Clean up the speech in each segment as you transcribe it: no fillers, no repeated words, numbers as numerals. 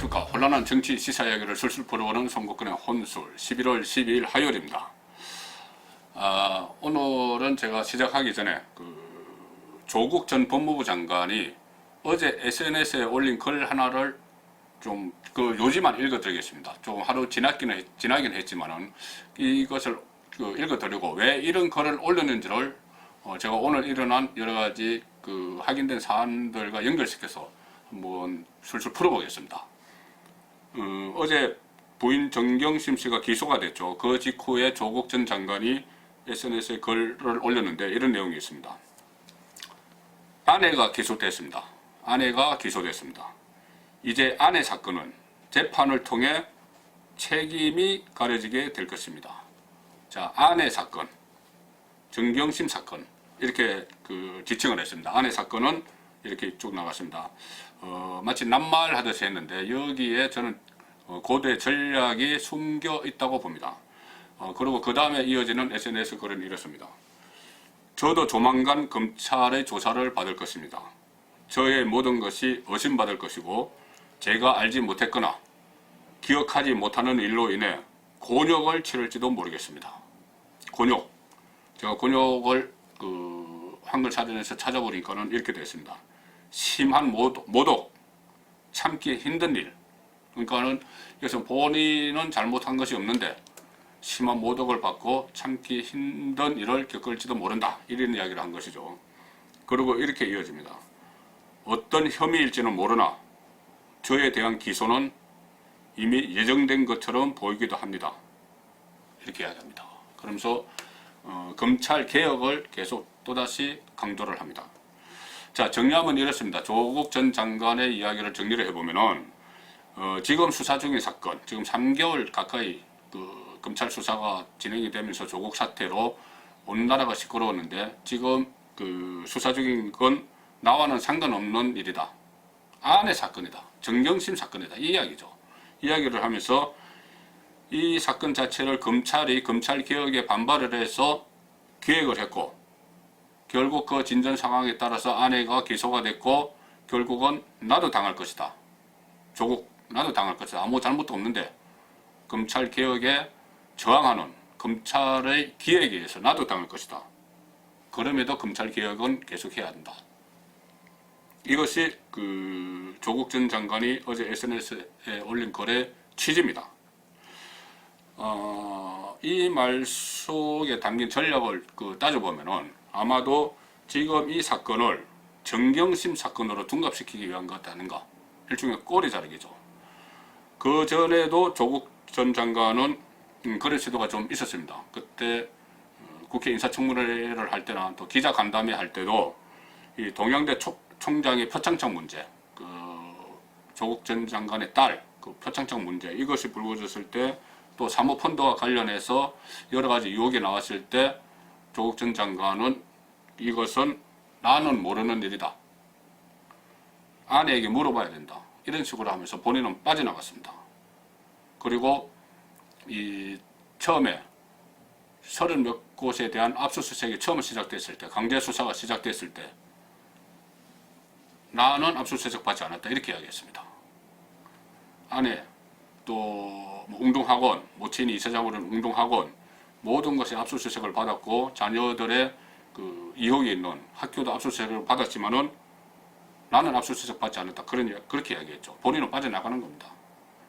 안녕하십니까. 혼란한 정치 시사 이야기를 술술 풀어보는 송국근의 혼술 11월 12일 화요일입니다. 오늘은 제가 시작하기 전에 조국 전 법무부 장관이 어제 SNS에 올린 글 하나를 좀 요지만 읽어드리겠습니다. 조금 하루 지나긴 했지만은 이것을 읽어드리고 왜 이런 글을 올렸는지를 제가 오늘 일어난 여러 가지 확인된 사안들과 연결시켜서 한번 술술 풀어보겠습니다. 어제 부인 정경심 씨가 기소가 됐죠. 그 직후에 조국 전 장관이 SNS에 글을 올렸는데 이런 내용이 있습니다. 아내가 기소됐습니다. 아내가 기소됐습니다. 이제 아내 사건은 재판을 통해 책임이 가려지게 될 것입니다. 자, 아내 사건, 정경심 사건 이렇게 지칭을 했습니다. 아내 사건은 이렇게 쭉 나갔습니다. 마치 낱말하듯이 했는데 여기에 저는 고대 전략이 숨겨 있다고 봅니다. 그리고 그 다음에 이어지는 SNS 글은 이렇습니다. 저도 조만간 검찰의 조사를 받을 것입니다. 저의 모든 것이 의심받을 것이고 제가 알지 못했거나 기억하지 못하는 일로 인해 곤욕을 치를지도 모르겠습니다. 곤욕. 제가 곤욕을 한글 사전에서 찾아보니까는 이렇게 되어 있습니다. 심한 모독, 참기 힘든 일. 그러니까는 여기서 본인은 잘못한 것이 없는데 심한 모독을 받고 참기 힘든 일을 겪을지도 모른다. 이런 이야기를 한 것이죠. 그리고 이렇게 이어집니다. 어떤 혐의일지는 모르나 저에 대한 기소는 이미 예정된 것처럼 보이기도 합니다. 이렇게 이야기합니다. 그러면서 검찰 개혁을 계속 또다시 강조를 합니다. 자, 정리하면 이렇습니다. 조국 전 장관의 이야기를 정리를 해보면은 지금 수사 중인 사건, 지금 3개월 가까이 검찰 수사가 진행이 되면서 조국 사태로 온 나라가 시끄러웠는데 지금 수사 중인 건 나와는 상관없는 일이다. 아내 사건이다. 정경심 사건이다. 이 이야기죠. 이야기를 하면서 이 사건 자체를 검찰이 검찰 개혁에 반발을 해서 기획을 했고 결국 그 진전 상황에 따라서 아내가 기소가 됐고 결국은 나도 당할 것이다. 조국 나도 당할 것이다. 아무 잘못도 없는데 검찰 개혁에 저항하는 검찰의 기획에 의해서 나도 당할 것이다. 그럼에도 검찰 개혁은 계속해야 한다. 이것이 조국 전 장관이 어제 SNS에 올린 글의 취지입니다. 이 말 속에 담긴 전략을 따져보면은 아마도 지금 이 사건을 정경심 사건으로 둔갑시키기 위한 것 아닌가. 일종의 꼬리 자르기죠. 그 전에도 조국 전 장관은 그런 시도가 좀 있었습니다. 그때 국회 인사청문회를 할 때나 또 기자 간담회 할 때도 이 동양대 총장의 표창장 문제, 조국 전 장관의 딸 표창장 문제 이것이 불거졌을 때 또 사모펀드와 관련해서 여러 가지 유혹이 나왔을 때 조국 전 장관은 이것은 나는 모르는 일이다. 아내에게 물어봐야 된다. 이런 식으로 하면서 본인은 빠져나갔습니다. 그리고 처음에 30몇 곳에 대한 압수수색이 처음 시작됐을 때, 강제 수사가 시작됐을 때 나는 압수수색 받지 않았다. 이렇게 이야기했습니다. 아내, 또 웅동학원, 모친이 이사장으로 는 웅동학원 모든 것이 압수수색을 받았고 자녀들의 의혹이 있는 학교도 압수수색을 받았지만은 나는 압수수색 받지 않았다. 그렇게 이야기했죠. 본인은 빠져나가는 겁니다.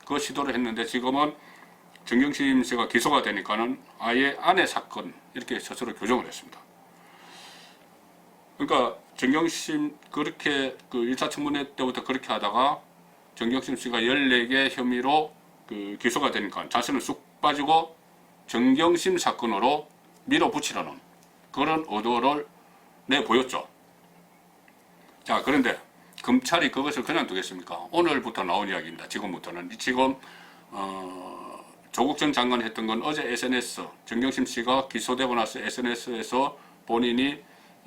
그 시도를 했는데 지금은 정경심 씨가 기소가 되니까는 아예 아내 사건 이렇게 스스로 교정을 했습니다. 그러니까 정경심 그렇게 1차 청문회 때부터 그렇게 하다가 정경심 씨가 14개 혐의로 기소가 되니까 자신은 쑥 빠지고 정경심 사건으로 밀어붙이려는 그런 의도를 내보였죠. 자, 그런데 검찰이 그것을 그냥 두겠습니까? 오늘부터 나온 이야기입니다. 지금부터는. 지금 조국 전 장관이 했던 건 어제 SNS, 정경심 씨가 기소되고 나서 SNS에서 본인이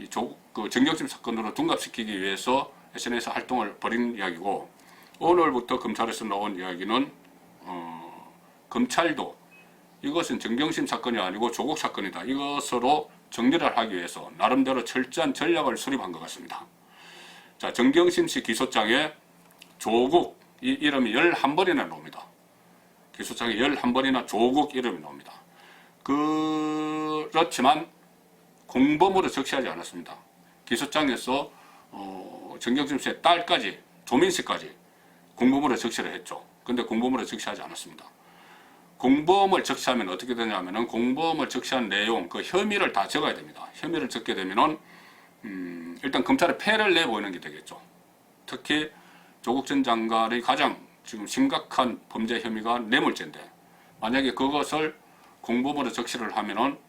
정경심 사건으로 둔갑시키기 위해서 SNS 활동을 벌인 이야기고 오늘부터 검찰에서 나온 이야기는 검찰도 이것은 정경심 사건이 아니고 조국 사건이다. 이것으로 정리를 하기 위해서 나름대로 철저한 전략을 수립한 것 같습니다. 자, 정경심 씨 기소장에 조국 이 이름이 11번이나 나옵니다. 기소장에 11번이나 조국 이름이 나옵니다. 그렇지만 공범으로 적시하지 않았습니다. 기소장에서 정경심 씨의 딸까지, 조민 씨까지 공범으로 적시를 했죠. 근데 공범으로 적시하지 않았습니다. 공범을 적시하면 어떻게 되냐면은 공범을 적시한 내용, 그 혐의를 다 적어야 됩니다. 혐의를 적게 되면은 일단 검찰에 패를 내보이는 게 되겠죠. 특히 조국 전 장관의 가장 지금 심각한 범죄 혐의가 뇌물죄인데, 만약에 그것을 공범으로 적시를 하면은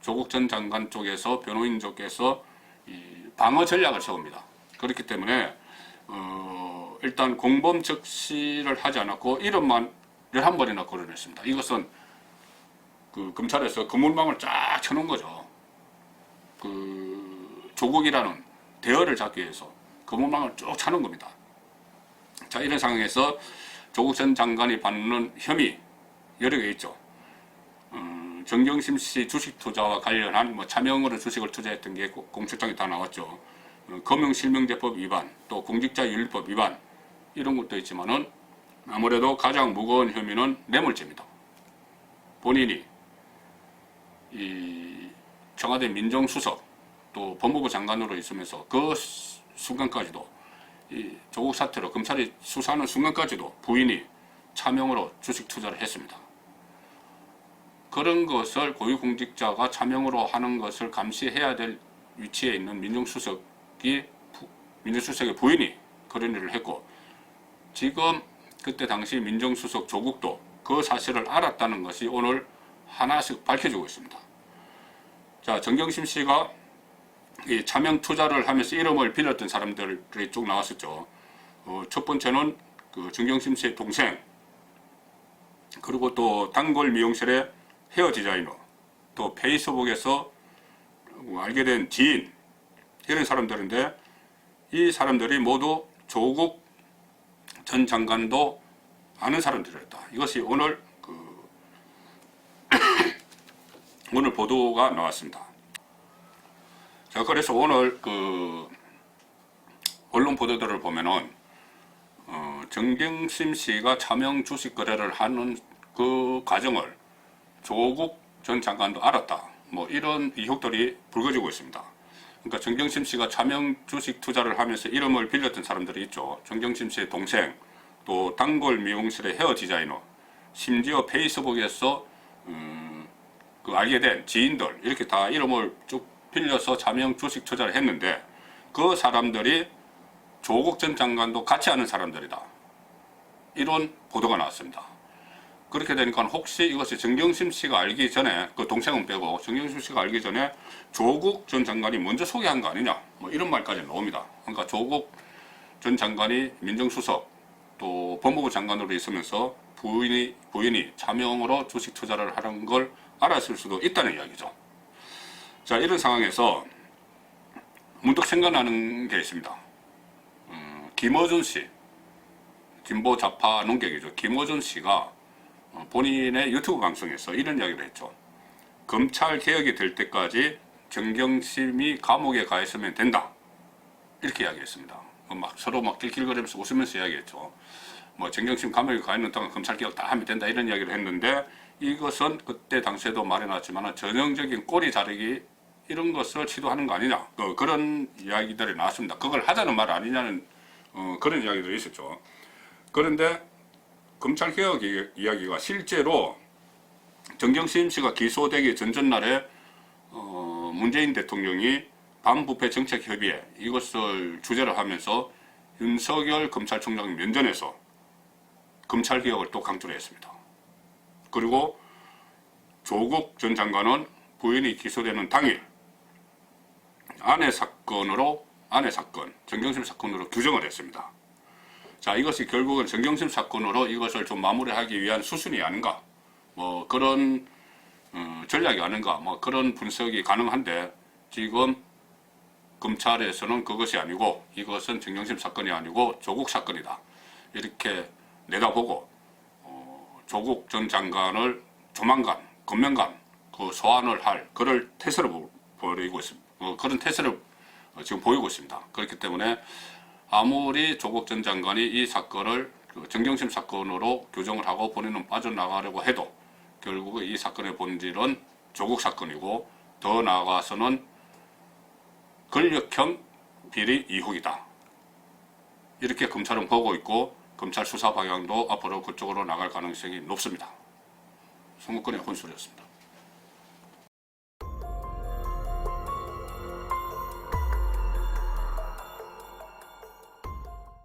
조국 전 장관 쪽에서, 변호인 쪽에서 방어 전략을 세웁니다. 그렇기 때문에 일단 공범 적시를 하지 않았고 이름만 11번이나 거론했습니다. 이것은 그 검찰에서 그물망을 쫙 쳐놓은 거죠. 그 조국이라는 대열을 잡기 위해서 그물망을 쭉 쳐놓은 겁니다. 자, 이런 상황에서 조국 전 장관이 받는 혐의 여러 개 있죠. 정경심 씨 주식 투자와 관련한 차명으로 주식을 투자했던 게 공소장에 다 나왔죠. 금융실명제법 위반, 또 공직자윤리법 위반, 이런 것도 있지만은 아무래도 가장 무거운 혐의는 뇌물죄입니다. 본인이 이 청와대 민정수석 또 법무부 장관으로 있으면서 그 순간까지도 이 조국 사태로 검찰이 수사하는 순간까지도 부인이 차명으로 주식 투자를 했습니다. 그런 것을 고위공직자가 차명으로 하는 것을 감시해야 될 위치에 있는 민정수석의 부인이 그런 일을 했고, 지금 그때 당시 민정수석 조국도 그 사실을 알았다는 것이 오늘 하나씩 밝혀지고 있습니다. 자, 정경심 씨가 이 차명 투자를 하면서 이름을 빌렸던 사람들이 쭉 나왔었죠. 첫 번째는 그 정경심 씨의 동생, 그리고 또 단골 미용실의 헤어 디자이너, 또 페이스북에서 알게 된 지인, 이런 사람들인데, 이 사람들이 모두 조국 전 장관도 아는 사람들이었다. 이것이 오늘 오늘 보도가 나왔습니다. 자, 그래서 오늘 언론 보도들을 보면은 정경심 씨가 차명 주식 거래를 하는 그 과정을 조국 전 장관도 알았다, 이런 의혹들이 불거지고 있습니다. 그러니까 정경심 씨가 차명 주식 투자를 하면서 이름을 빌렸던 사람들이 있죠. 정경심 씨의 동생, 또 단골 미용실의 헤어 디자이너, 심지어 페이스북에서 알게 된 지인들, 이렇게 다 이름을 쭉 빌려서 차명 주식 투자를 했는데, 그 사람들이 조국 전 장관도 같이 아는 사람들이다, 이런 보도가 나왔습니다. 그렇게 되니까 혹시 이것이 정경심 씨가 알기 전에, 그 동생은 빼고 정경심 씨가 알기 전에 조국 전 장관이 먼저 소개한 거 아니냐, 이런 말까지 나옵니다. 그러니까 조국 전 장관이 민정수석 또 법무부 장관으로 있으면서 부인이 차명으로 주식 투자를 하는 걸 알았을 수도 있다는 이야기죠. 자, 이런 상황에서 문득 생각나는 게 있습니다. 김어준 씨, 진보 좌파 논객이죠. 김어준 씨가 본인의 유튜브 방송에서 이런 이야기를 했죠. 검찰 개혁이 될 때까지 정경심이 감옥에 가 있으면 된다, 이렇게 이야기했습니다. 서로 낄낄거리면서 웃으면서 이야기했죠. 정경심 감옥에 가 있는 동안 검찰 개혁 다 하면 된다, 이런 이야기를 했는데, 이것은 그때 당시에도 말해놨지만 전형적인 꼬리 자르기, 이런 것을 시도하는 거 아니냐, 그런 이야기들이 나왔습니다. 그걸 하자는 말 아니냐는 그런 이야기들이 있었죠. 그런데 검찰개혁 이야기가 실제로 정경심 씨가 기소되기 전전날에 문재인 대통령이 반부패 정책협의회, 이것을 주재를 하면서 윤석열 검찰총장 면전에서 검찰개혁을 또 강조를 했습니다. 그리고 조국 전 장관은 부인이 기소되는 당일 아내 사건, 정경심 사건으로 규정을 했습니다. 자, 이것이 결국은 정경심 사건으로 이것을 좀 마무리하기 위한 수순이 아닌가, 그런 전략이 아닌가, 그런 분석이 가능한데, 지금 검찰에서는 그것이 아니고 이것은 정경심 사건이 아니고 조국 사건이다, 이렇게 내다보고 조국 전 장관을 조만간 검명관 소환을 할 그런 태세를 보이고 있습니다. 그런 태세를 지금 보이고 있습니다. 그렇기 때문에 아무리 조국 전 장관이 이 사건을 정경심 사건으로 규정을 하고 본인은 빠져나가려고 해도 결국 이 사건의 본질은 조국 사건이고 더 나아가서는 권력형 비리 의혹이다. 이렇게 검찰은 보고 있고 검찰 수사 방향도 앞으로 그쪽으로 나갈 가능성이 높습니다. 송국근의 혼술이었습니다.